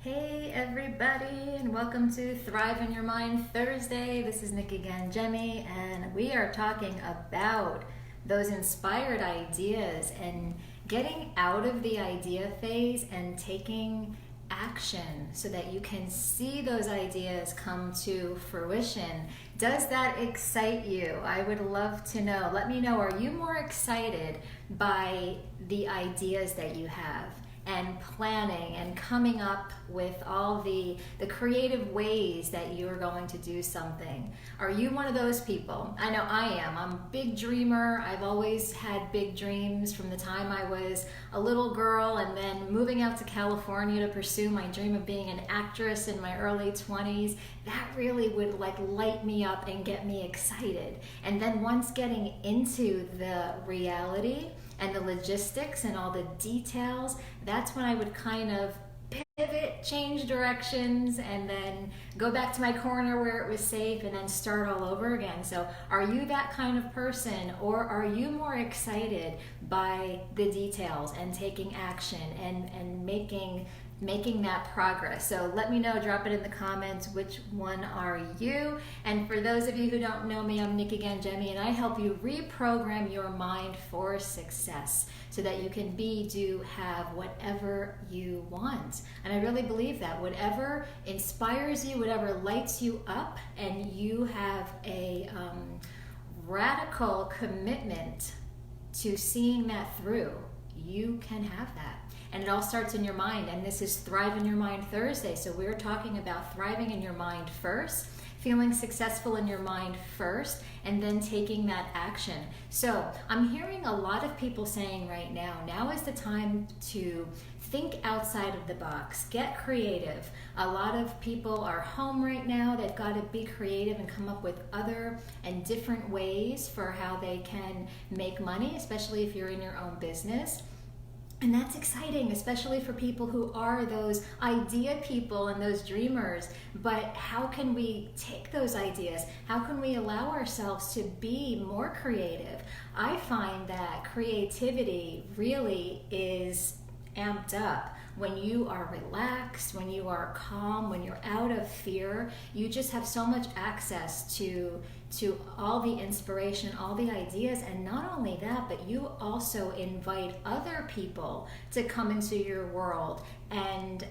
Hey everybody, and welcome to Thrive in Your Mind Thursday. This is Nikki Gangemi, and we are talking about those inspired ideas and getting out of the idea phase and taking action so that you can see those ideas come to fruition. Does that excite you? I would love to know. Let me know, are you more excited by the ideas that you have and planning and coming up with all the creative ways that you are going to do something? Are you one of those people? I know I am. I'm a big dreamer. I've always had big dreams from the time I was a little girl, and then moving out to California to pursue my dream of being an actress in my early 20s. That really would light me up and get me excited. And then once getting into the reality and the logistics and all the details, that's when I would kind of pivot, change directions, and then go back to my corner where it was safe and then start all over again. So are you that kind of person, or are you more excited by the details and taking action and making that progress? So let me know, drop it in the comments, which one are you? And for those of you who don't know me, I'm Nikki Gangemi, and I help you reprogram your mind for success so that you can be, do, have whatever you want. And I really believe that whatever inspires you, whatever lights you up, and you have a radical commitment to seeing that through, you can have that. And it all starts in your mind, and this is Thrive in Your Mind Thursday. So we're talking about thriving in your mind first, feeling successful in your mind first, and then taking that action. So I'm hearing a lot of people saying right now is the time to think outside of the box, get creative. A lot of people are home right now. They've got to be creative and come up with other and different ways for how they can make money, especially if you're in your own business. And that's exciting, especially for people who are those idea people and those dreamers. But how can we take those ideas? How can we allow ourselves to be more creative? I find that creativity really is amped up when you are relaxed, when you are calm, when you're out of fear. You just have so much access to all the inspiration, all the ideas. And not only that, but you also invite other people to come into your world and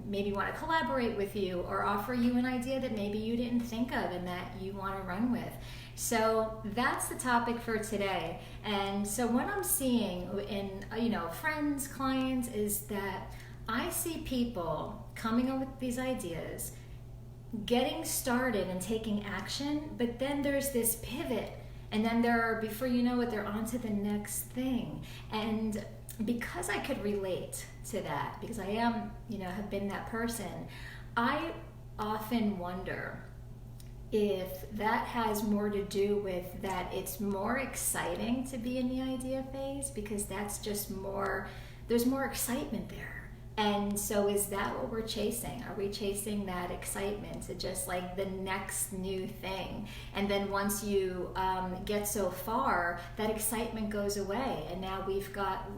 maybe want to collaborate with you or offer you an idea that maybe you didn't think of and that you want to run with. So that's the topic for today. And so what I'm seeing in friends, clients, is that I see people coming up with these ideas, getting started and taking action, but then there's this pivot, and then before you know it, they're on to the next thing. And because I could relate to that, because I am, have been that person, I often wonder if that has more to do with that it's more exciting to be in the idea phase, because that's just there's more excitement there. And so is that what we're chasing? Are we chasing that excitement to just like the next new thing? And then once you get so far, that excitement goes away, and now we've got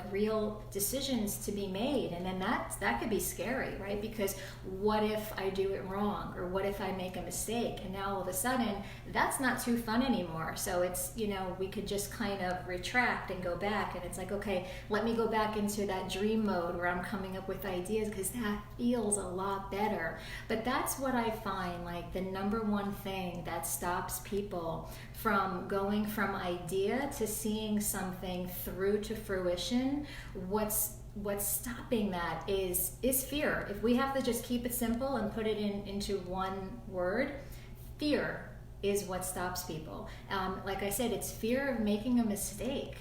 real decisions to be made. And then that could be scary, right? Because what if I do it wrong, or what if I make a mistake? And now all of a sudden that's not too fun anymore. So it's we could just kind of retract and go back, and it's like, okay, let me go back into that dream mode where I'm coming up with ideas, because that feels a lot better. But that's what I find like the number one thing that stops people from going from idea to seeing something through to fruition. What's stopping that is fear. If we have to just keep it simple and put it into one word, fear is what stops people. Like I said, it's fear of making a mistake,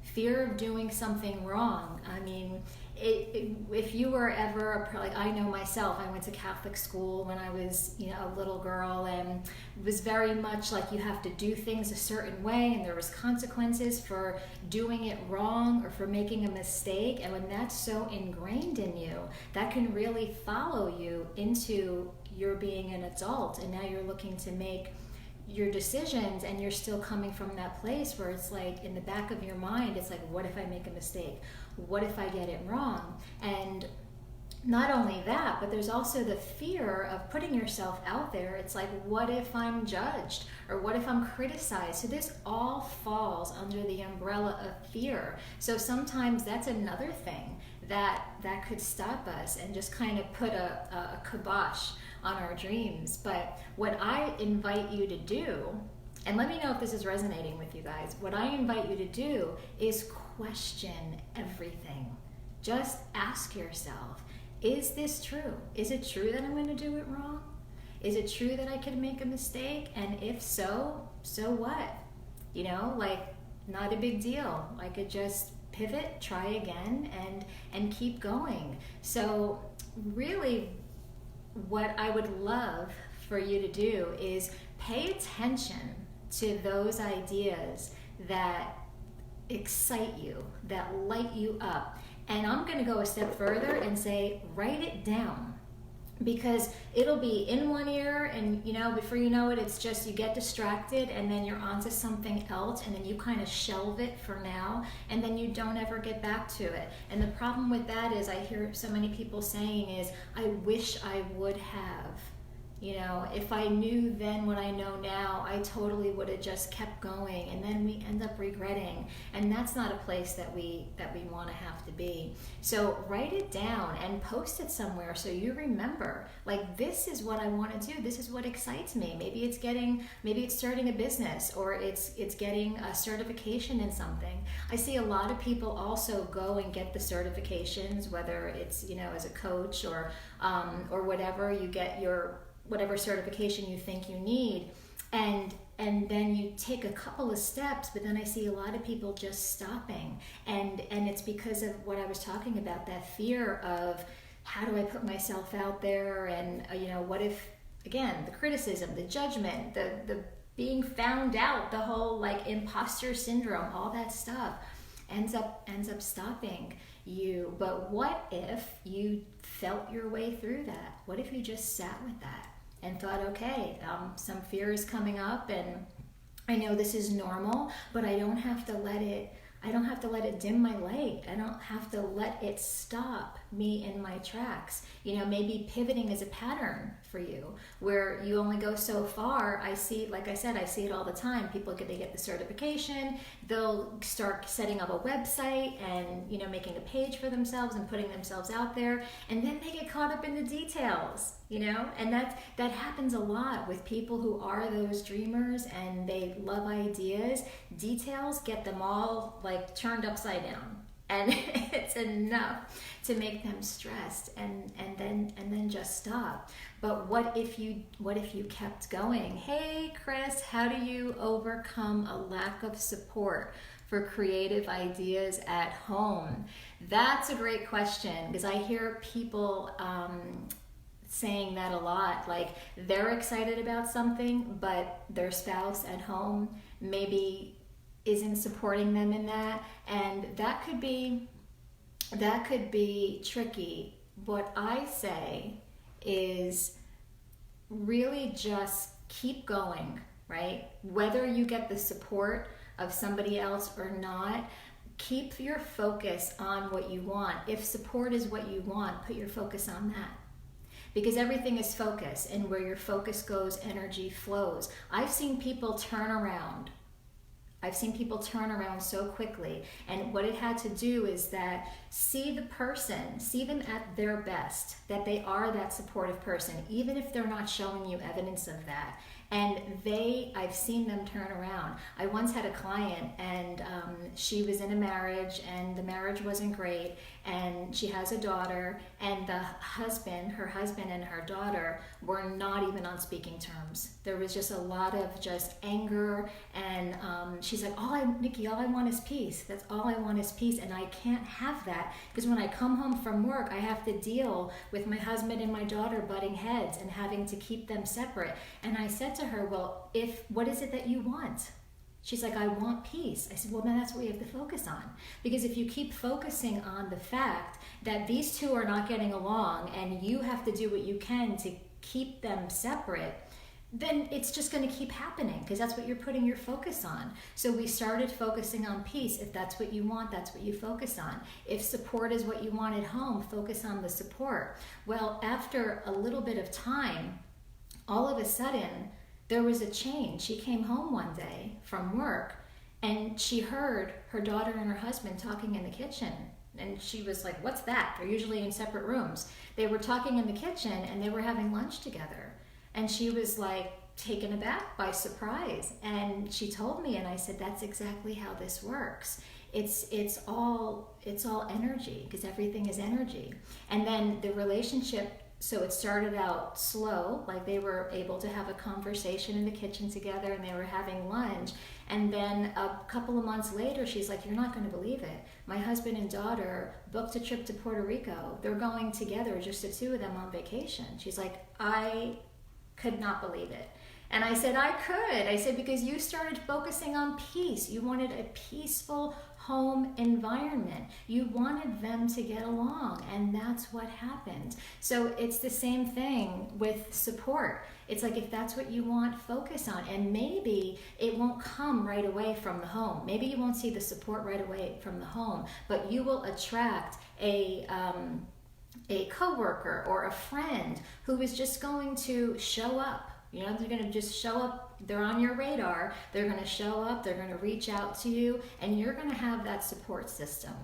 fear of doing something wrong. I mean, if you were ever, like I know myself, I went to Catholic school when I was a little girl, and it was very much like you have to do things a certain way, and there was consequences for doing it wrong or for making a mistake. And when that's so ingrained in you, that can really follow you into your being an adult, and now you're looking to make your decisions, and you're still coming from that place where it's like in the back of your mind, it's like, what if I make a mistake? What if I get it wrong? And not only that, but there's also the fear of putting yourself out there. It's like, what if I'm judged? Or what if I'm criticized? So this all falls under the umbrella of fear. So sometimes that's another thing that could stop us and just kind of put a kibosh on our dreams. But what I invite you to do, and let me know if this is resonating with you guys, what I invite you to do is question everything. Just ask yourself, is this true? Is it true that I'm going to do it wrong? Is it true that I could make a mistake? And if so, so what? You know, like, not a big deal. I could just pivot, try again, and keep going. So really, what I would love for you to do is pay attention to those ideas that excite you, that light you up. And I'm going to go a step further and say, write it down, because it'll be in one ear, and before you know it, it's just you get distracted, and then you're onto something else, and then you kind of shelve it for now, and then you don't ever get back to it. And the problem with that is, I hear so many people saying is, I wish I would have. If I knew then what I know now, I totally would have just kept going, and then we end up regretting, and that's not a place that we want to have to be. So write it down and post it somewhere so you remember, like, this is what I want to do, this is what excites me. Maybe it's starting a business, or it's getting a certification in something. I see a lot of people also go and get the certifications, whether it's as a coach or whatever. You get your whatever certification you think you need, and then you take a couple of steps, but then I see a lot of people just stopping, and it's because of what I was talking about, that fear of, how do I put myself out there, and what if, again, the criticism, the judgment, the being found out, the whole like imposter syndrome, all that stuff ends up stopping you. But what if you felt your way through that? What if you just sat with that and thought, okay, some fear is coming up, and I know this is normal, but I don't have to let it dim my light. I don't have to let it stop me in my tracks. Maybe pivoting is a pattern for you, where you only go so far. I see, like I said, I see it all the time. People they get the certification, they'll start setting up a website and making a page for themselves and putting themselves out there, and then they get caught up in the details. And that happens a lot with people who are those dreamers, and they love ideas. Details get them all like turned upside down, and it's enough to make them stressed, and then just stop. But what if you kept going? Hey Chris, how do you overcome a lack of support for creative ideas at home? That's a great question, because I hear people saying that a lot. Like, they're excited about something, but their spouse at home maybe isn't supporting them in that, and that could be tricky. What I say is really just keep going, right? Whether you get the support of somebody else or not, keep your focus on what you want. If support is what you want, put your focus on that. Because everything is focus, and where your focus goes, energy flows. I've seen people turn around so quickly, and what it had to do is that see them at their best, that they are that supportive person, even if they're not showing you evidence of that. And I've seen them turn around. I once had a client, and she was in a marriage, and the marriage wasn't great, and she has a daughter, and her husband and her daughter were not even on speaking terms. There was just a lot of just anger, and she's like, Nikki, all I want is peace. That's all I want is peace, and I can't have that, because when I come home from work, I have to deal with my husband and my daughter butting heads and having to keep them separate. And I said to her, well, what is it that you want? She's like, I want peace. I said, well, then that's what you have to focus on. Because if you keep focusing on the fact that these two are not getting along, and you have to do what you can to keep them separate, then it's just going to keep happening because that's what you're putting your focus on. So we started focusing on peace. If that's what you want, that's what you focus on. If support is what you want at home, focus on the support. Well, after a little bit of time, all of a sudden, there was a change. She came home one day from work and she heard her daughter and her husband talking in the kitchen. And she was like, what's that? They're usually in separate rooms. They were talking in the kitchen and they were having lunch together. And she was like taken aback by surprise. And she told me, and I said, that's exactly how this works. It's all energy, because everything is energy. And then the relationship, so it started out slow, like they were able to have a conversation in the kitchen together and they were having lunch. And then a couple of months later, she's like, you're not going to believe it. My husband and daughter booked a trip to Puerto Rico. They're going together, just the two of them on vacation. She's like, I could not believe it. And I said, I could. I said, because you started focusing on peace. You wanted a peaceful home environment. You wanted them to get along, and that's what happened. So it's the same thing with support. It's like, if that's what you want, focus on. And maybe it won't come right away from the home. Maybe you won't see the support right away from the home, but you will attract a coworker or a friend who is just going to show up. You know, they're going to just show up. They're on your radar. They're going to show up. They're going to reach out to you, and you're going to have that support system.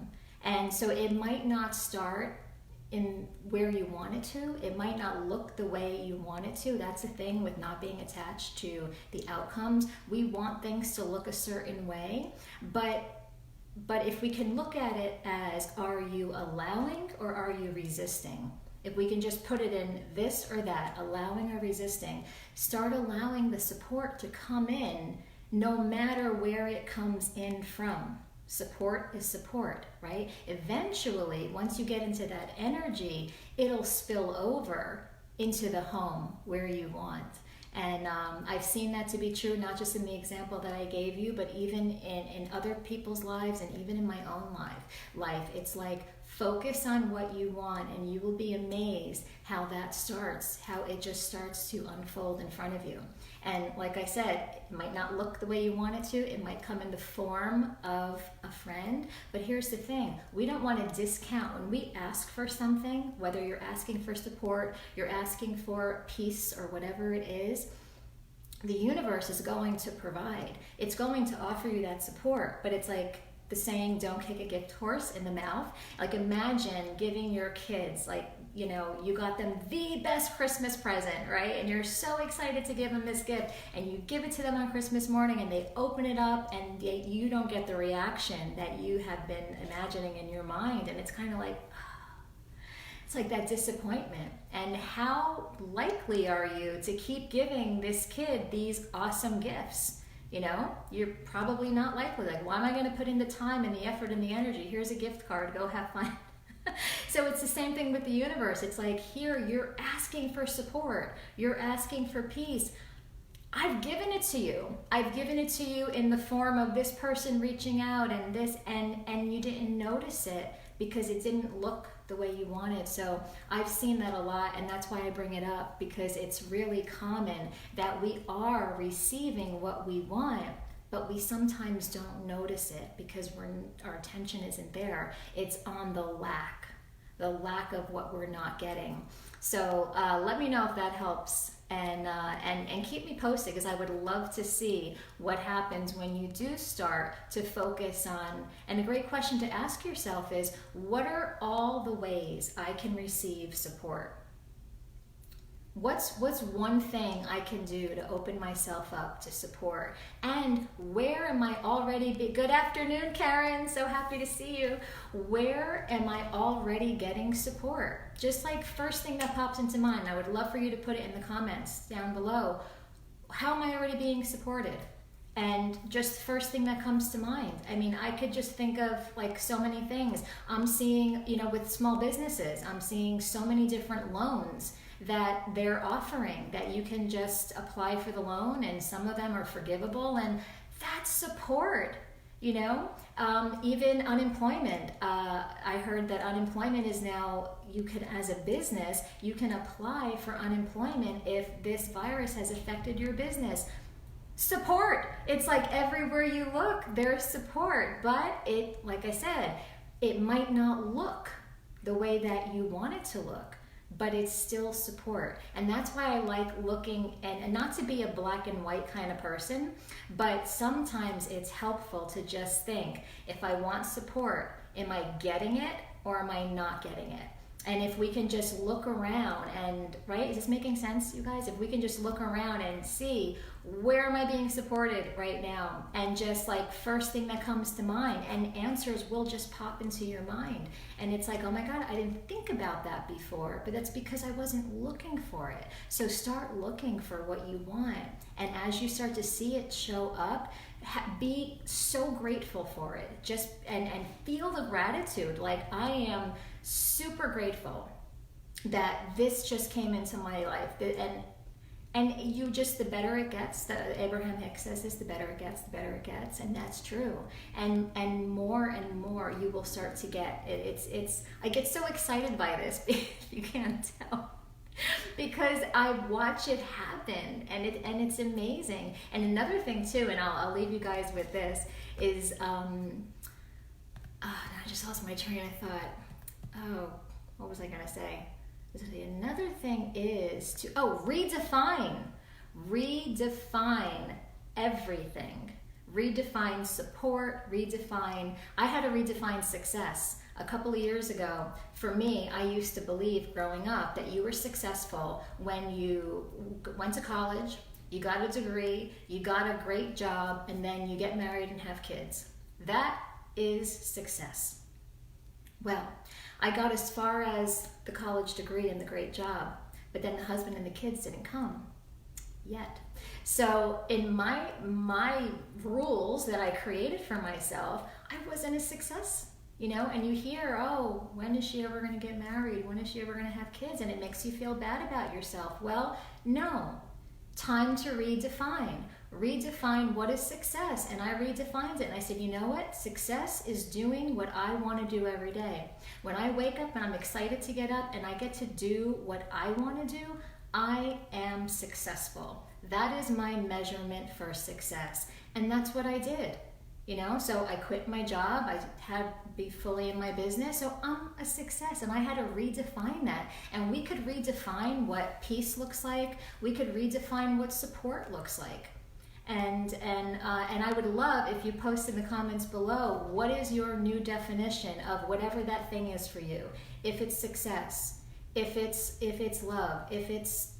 And so it might not start in where you want it to. It might not look the way you want it to. That's the thing with not being attached to the outcomes. We want things to look a certain way, but if we can look at it as, are you allowing or are you resisting? If we can just put it in this or that, allowing or resisting, start allowing the support to come in no matter where it comes in from. Support is support, right? Eventually, once you get into that energy, it'll spill over into the home where you want. And I've seen that to be true, not just in the example that I gave you, but even in other people's lives and even in my own life. It's like, focus on what you want and you will be amazed how that starts, how it just starts to unfold in front of you. And like I said, it might not look the way you want it to. It might come in the form of a friend. But here's the thing. We don't want to discount. When we ask for something, whether you're asking for support, you're asking for peace or whatever it is, the universe is going to provide. It's going to offer you that support. But it's like the saying, don't kick a gift horse in the mouth. Like, imagine giving your kids, like, you know, you got them the best Christmas present, right? And you're so excited to give them this gift, and you give it to them on Christmas morning, and they open it up, and you don't get the reaction that you have been imagining in your mind. And it's kind of like, it's like that disappointment. And how likely are you to keep giving this kid these awesome gifts? You know, you're probably not likely. Like, why am I going to put in the time and the effort and the energy? Here's a gift card, go have fun. So it's the same thing with the universe. It's like, here, you're asking for support. You're asking for peace. I've given it to you. I've given it to you in the form of this person reaching out and this, and you didn't notice it because it didn't look the way you wanted. So I've seen that a lot, and that's why I bring it up, because it's really common that we are receiving what we want, but we sometimes don't notice it because our attention isn't there. It's on the lack of what we're not getting. So let me know if that helps, and keep me posted, because I would love to see what happens when you do start to focus on. And a great question to ask yourself is, what are all the ways I can receive support? What's one thing I can do to open myself up to support? And where am I already good afternoon, Karen, so happy to see you. Where am I already getting support? Just like first thing that pops into mind, I would love for you to put it in the comments down below. How am I already being supported? And just first thing that comes to mind. I mean, I could just think of like so many things. I'm seeing, you know, with small businesses, I'm seeing so many different loans that they're offering that you can just apply for the loan, and some of them are forgivable, and that's support. Even unemployment. I heard that unemployment is now, you can, as a business, you can apply for unemployment if this virus has affected your business. Support. It's like everywhere you look, there's support. But it, like I said, it might not look the way that you want it to look, but it's still support. And that's why I like looking, and not to be a black and white kind of person, but sometimes it's helpful to just think, if I want support, am I getting it or am I not getting it? And if we can just look around and, right, is this making sense, you guys? If we can just look around and see, where am I being supported right now? And just like first thing that comes to mind, and answers will just pop into your mind. And it's like, oh my God, I didn't think about that before, but that's because I wasn't looking for it. So start looking for what you want. And as you start to see it show up, be so grateful for it. Just, and feel the gratitude. Like, I am super grateful that this just came into my life. And you just, the better it gets, Abraham Hicks says this, the better it gets, the better it gets. And that's true. And more you will start to get. I get so excited by this, if you can't tell. Because I watch it happen, and it's amazing. And another thing too, and I'll leave you guys with this, is I just lost my train of thought. Oh, what was I gonna say? Another thing is to redefine everything. Redefine support, I had to redefine success. A couple of years ago, for me, I used to believe growing up that you were successful when you went to college, you got a degree, you got a great job, and then you get married and have kids. That is success. Well, I got as far as the college degree and the great job, but then the husband and the kids didn't come yet. So in my rules that I created for myself, I wasn't a success. And you hear, oh, when is she ever going to get married? When is she ever going to have kids? And it makes you feel bad about yourself. Well, no. Time to redefine. Redefine what is success. And I redefined it. And I said, you know what? Success is doing what I want to do every day. When I wake up and I'm excited to get up and I get to do what I want to do, I am successful. That is my measurement for success. And that's what I did. So I quit my job. I had to be fully in my business. So I'm a success, and I had to redefine that. And we could redefine what peace looks like. We could redefine what support looks like. And I would love if you post in the comments below, what is your new definition of whatever that thing is for you? If it's success, if it's love, if it's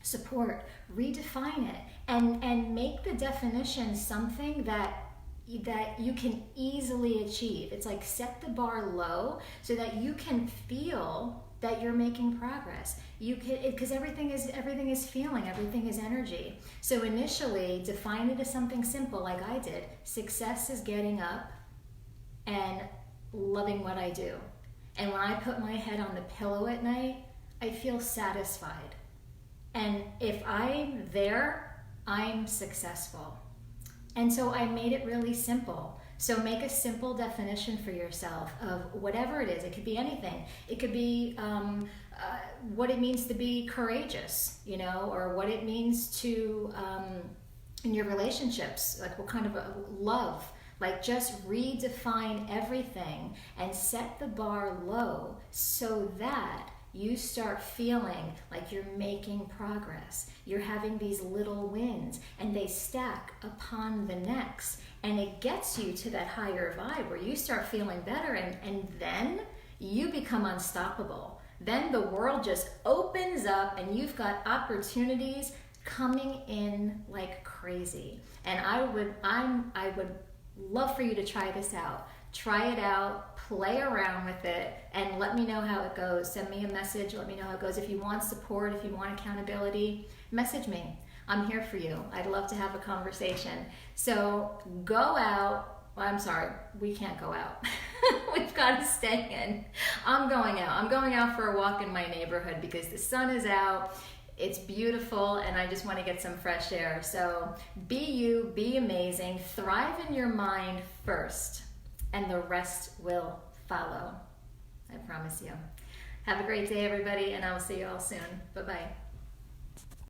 support, redefine it and make the definition something that you can easily achieve. It's like set the bar low so that you can feel that you're making progress. You can, because everything is feeling, everything is energy. So initially, define it as something simple, like I did. Success is getting up and loving what I do. And when I put my head on the pillow at night, I feel satisfied. And if I'm there, I'm successful. And so I made it really simple. So make a simple definition for yourself of whatever it is. It could be anything. It could be what it means to be courageous, or what it means to, in your relationships, like what kind of love. Like just redefine everything and set the bar low so that you start feeling like you're making progress. You're having these little wins and they stack upon the next. And it gets you to that higher vibe where you start feeling better and then you become unstoppable. Then the world just opens up and you've got opportunities coming in like crazy. And I would love for you to try this out. Try it out, play around with it, and let me know how it goes. Send me a message, let me know how it goes. If you want support, if you want accountability, message me. I'm here for you. I'd love to have a conversation. So go out. Well, I'm sorry, we can't go out. We've got to stay in. I'm going out. I'm going out for a walk in my neighborhood because the sun is out. It's beautiful, and I just want to get some fresh air. So be you, be amazing, thrive in your mind first, and the rest will follow. I promise you. Have a great day, everybody, and I will see you all soon. Bye-bye.